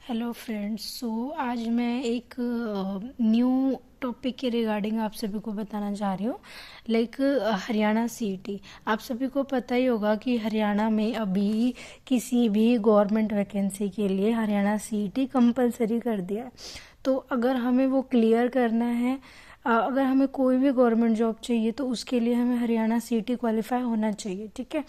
Hello friends. आज मैं एक न्यू टॉपिक के रिगार्डिंग आप सभी को बताना चाह रही हूँ। हरियाणा सीईटी। आप सभी को पता ही होगा कि हरियाणा में अभी किसी भी गवर्नमेंट वैकेंसी के लिए हरियाणा सीईटी कंपलसरी कर दिया है। तो अगर हमें वो क्लियर करना है, अगर हमें कोई भी गवर्नमेंट जॉब चाहिए तो उसके लिए हमें हरियाणा सीईटी क्वालिफाई होना चाहिए। ठीक है।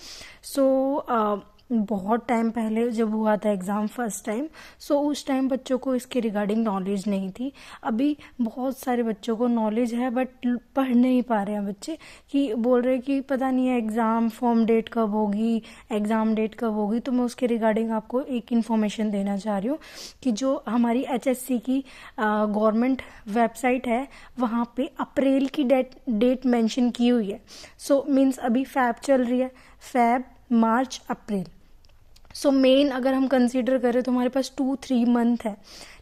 बहुत टाइम पहले जब हुआ था एग्ज़ाम फर्स्ट टाइम, उस टाइम बच्चों को इसके रिगार्डिंग नॉलेज नहीं थी। अभी बहुत सारे बच्चों को नॉलेज है बट पढ़ नहीं पा रहे हैं बच्चे, कि बोल रहे हैं कि पता नहीं है एग्ज़ाम फॉर्म डेट कब होगी, एग्ज़ाम डेट कब होगी। तो मैं उसके रिगार्डिंग आपको एक इन्फॉर्मेशन देना चाह रही हूँ कि जो हमारी एचएससी की गवर्नमेंट वेबसाइट है वहाँ पे अप्रैल की डेट मेंशन की हुई है। मीन्स अभी फैब चल रही है, फैब मार्च अप्रैल। मेन अगर हम कंसीडर करें तो हमारे पास 2-3 मंथ है।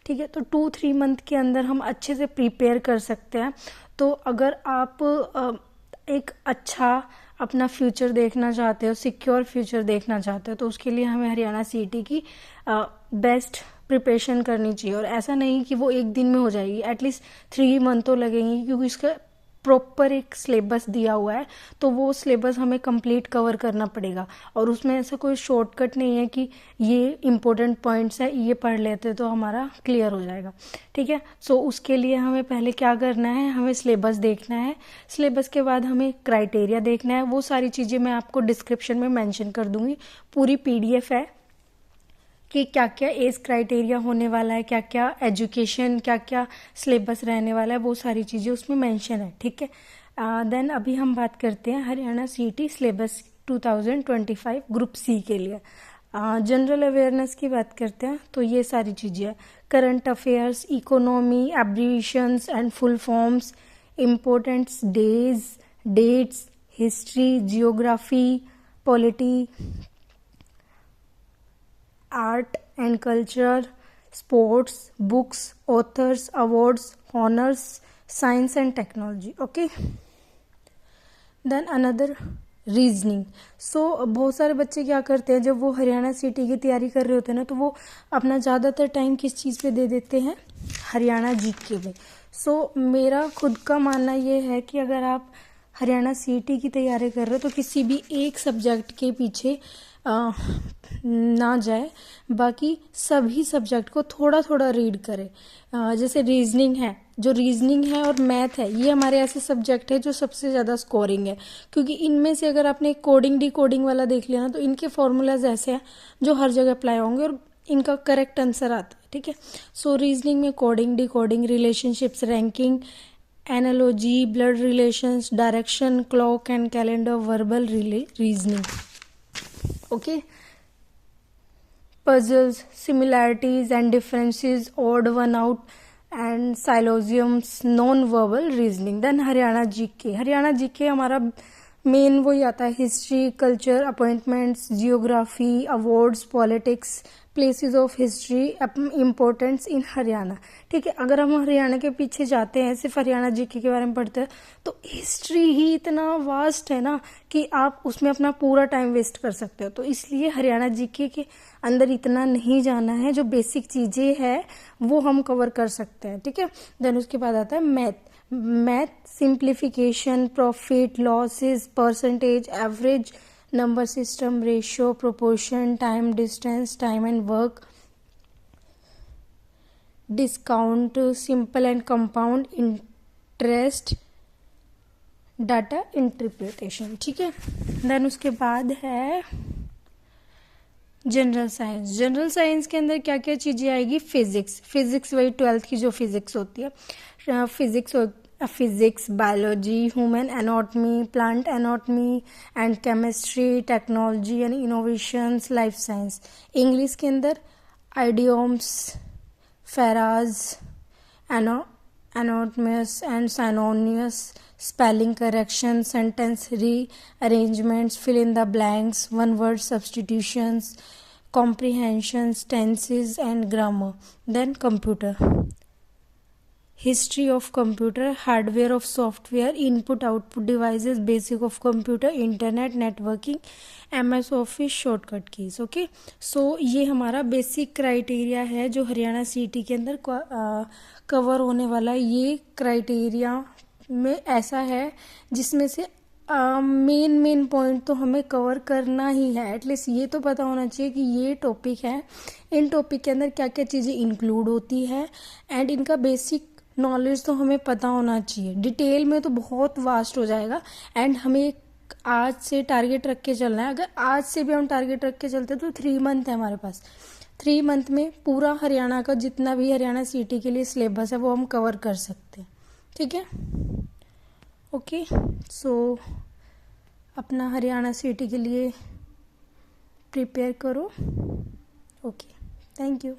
ठीक है। तो 2-3 मंथ के अंदर हम अच्छे से प्रिपेयर कर सकते हैं। तो अगर आप एक अच्छा अपना फ्यूचर देखना चाहते हो, सिक्योर फ्यूचर देखना चाहते हो, तो उसके लिए हमें हरियाणा सीईटी की बेस्ट प्रिपरेशन करनी चाहिए। और ऐसा नहीं कि वो एक दिन में हो जाएगी, एटलीस्ट 3 मंथ तो लगेंगे, क्योंकि इसका प्रॉपर एक सिलेबस दिया हुआ है। तो वो सिलेबस हमें कंप्लीट कवर करना पड़ेगा। और उसमें ऐसा कोई शॉर्टकट नहीं है कि ये इम्पोर्टेंट पॉइंट्स है, ये पढ़ लेते तो हमारा क्लियर हो जाएगा। ठीक है। उसके लिए हमें पहले क्या करना है, हमें सिलेबस देखना है। सिलेबस के बाद हमें क्राइटेरिया देखना है। वो सारी चीज़ें मैं आपको डिस्क्रिप्शन में मेंशन कर दूंगी। पूरी पीडीएफ है कि क्या क्या एज क्राइटेरिया होने वाला है, क्या क्या एजुकेशन, क्या क्या सिलेबस रहने वाला है, वो सारी चीज़ें उसमें मेंशन है। ठीक है। देन अभी हम बात करते हैं Haryana CET syllabus 2025 group C के लिए। जनरल अवेयरनेस की बात करते हैं तो ये सारी चीज़ें हैं। Current affairs, economy, abbreviations and full forms, importants, days, dates, history, geography, polity, art and culture, sports, books, authors, awards, honours, science and technology. Okay. Then another reasoning. बहुत सारे बच्चे क्या करते हैं, जब वो हरियाणा सीटी की तैयारी कर रहे होते हैं ना, तो वो अपना ज़्यादातर टाइम किस चीज़ पे दे देते हैं, हरियाणा जीके में। मेरा खुद का मानना ये है कि अगर आप हरियाणा सीटी की तैयारी कर रहे हो तो किसी भी एक सब्जेक्ट के पीछे ना जाए, बाकी सभी सब्जेक्ट को थोड़ा थोड़ा रीड करें। जैसे रीजनिंग है, जो रीजनिंग है और मैथ है, ये हमारे ऐसे सब्जेक्ट है जो सबसे ज़्यादा स्कोरिंग है, क्योंकि इनमें से अगर आपने कोडिंग डी कोडिंग वाला देख लिया ना, तो इनके फॉर्मूलाज ऐसे हैं जो हर जगह अप्लाई होंगे और इनका करेक्ट आंसर आता है। ठीक है। रीजनिंग में coding D coding, relationships, ranking, analogy, blood relations, direction, clock and calendar, verbal reasoning. Okay. puzzles, similarities and differences, odd one out and syllogisms, non-verbal reasoning. Then Haryana GK. Haryana GK हमारा main वही आता है, history, culture, appointments, geography, awards, politics, places of history, importance in Haryana. ठीक है। अगर हम हरियाणा के पीछे जाते हैं, सिर्फ हरियाणा जीके के बारे में पढ़ते हैं, तो हिस्ट्री ही इतना वास्ट है ना कि आप उसमें अपना पूरा टाइम वेस्ट कर सकते हो। तो इसलिए हरियाणा जीके के अंदर इतना नहीं जाना है, जो बेसिक चीज़ें हैं वो हम कवर कर सकते हैं। ठीक है। देन उसके बाद आता है math, simplification, profit, losses, percentage, average, number system, ratio, proportion, time, distance, time and work, discount, simple and compound interest, data interpretation. ठीक है। देन उसके बाद है जनरल साइंस। जनरल साइंस के अंदर क्या क्या चीज़ें आएगी, फिजिक्स वही 12th की जो फिजिक्स होती है, physics, biology, human anatomy, plant anatomy and chemistry, technology and innovations, life science. English के अंदर आइडियोम्स, फेराज, एनाटॉमस and साइनोनियस, spelling correction, sentence rearrangements, fill in the blanks, one word substitutions, comprehensions, tenses and grammar. Then computer. History of computer, hardware of software, input output devices, basic of computer, internet, networking, MS office, shortcut keys. Okay, so ये हमारा basic criteria है जो हरियाणा सीटी के अंदर cover होने वाला है। ये क्राइटेरिया में ऐसा है जिसमें से मेन पॉइंट तो हमें कवर करना ही है। एटलीस्ट ये तो पता होना चाहिए कि ये टॉपिक है, इन टॉपिक के अंदर क्या क्या चीज़ें इंक्लूड होती है, एंड इनका बेसिक नॉलेज तो हमें पता होना चाहिए। डिटेल में तो बहुत वास्ट हो जाएगा, एंड हमें एक आज से टारगेट रख के चलना है। अगर आज से भी हम टारगेट रख के चलते तो 3 मंथ है हमारे पास। 3 मंथ में पूरा हरियाणा का जितना भी हरियाणा सिटी के लिए सिलेबस है वो हम कवर कर सकते हैं। ठीक है, ओके, सो अपना हरियाणा सिटी के लिए प्रिपेयर करो। Okay, thank you.